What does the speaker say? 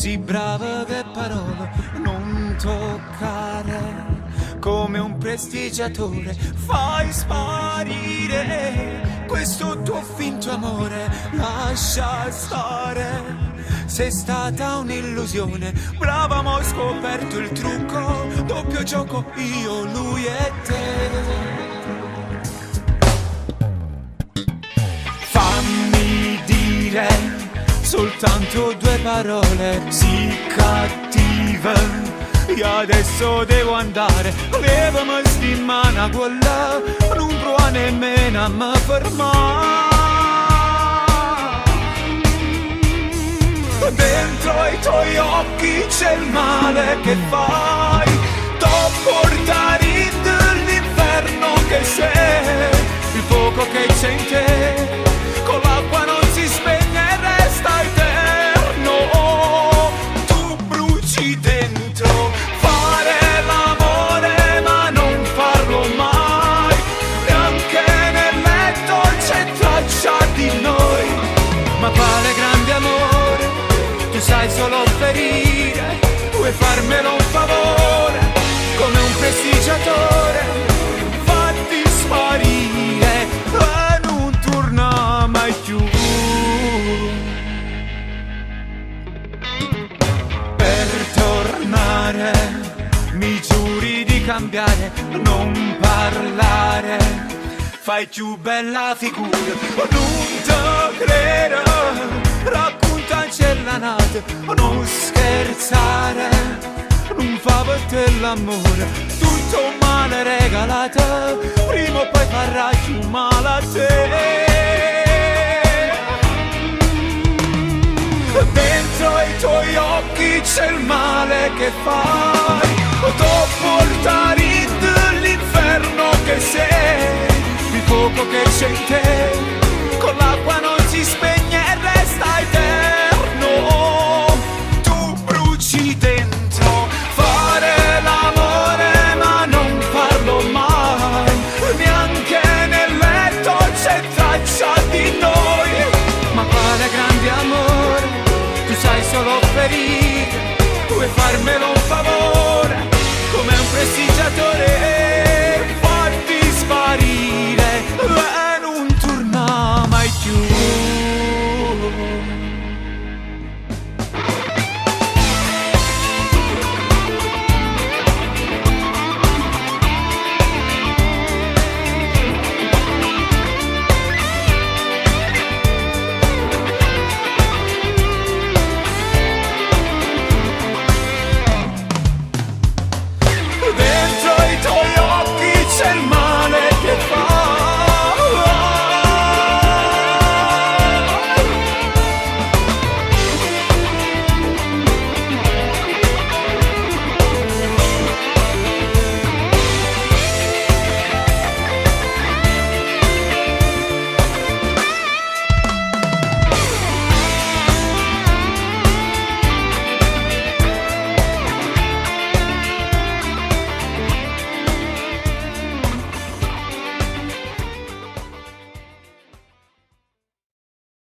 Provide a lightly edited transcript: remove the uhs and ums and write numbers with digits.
Sì brava che parole non toccare, come un prestigiatore fai sparire questo tuo finto amore, lascia stare. Sei stata un'illusione, brava ma ho scoperto il trucco, doppio gioco io, lui e te. Fammi dire soltanto due parole, sì cattive, io adesso devo andare, levami sti mano quella, non prova nemmeno a me fermare. Dentro i tuoi occhi c'è il male che fai, t'ho portato dall'inferno che sei, il fuoco che c'è in te, con l'acqua non si spegne e resta eterno, tu bruci dentro, fare l'amore ma non farlo mai, neanche nel letto c'è traccia di noi, ma quale grande amore, tu sai solo ferire, vuoi farmelo un favore, come un prestigiatore, fatti sparire e non torna mai più. Per tornare mi giuri di cambiare, non parlare, fai più bella figura, non te credo, raccontaci la notte, non scherzare, non fa per te l'amore, tutto male regalato, prima o poi farà più male a te. Dentro i tuoi occhi c'è il male che fai, t'ho portato dall'inferno che sei, il fuoco che c'è in te,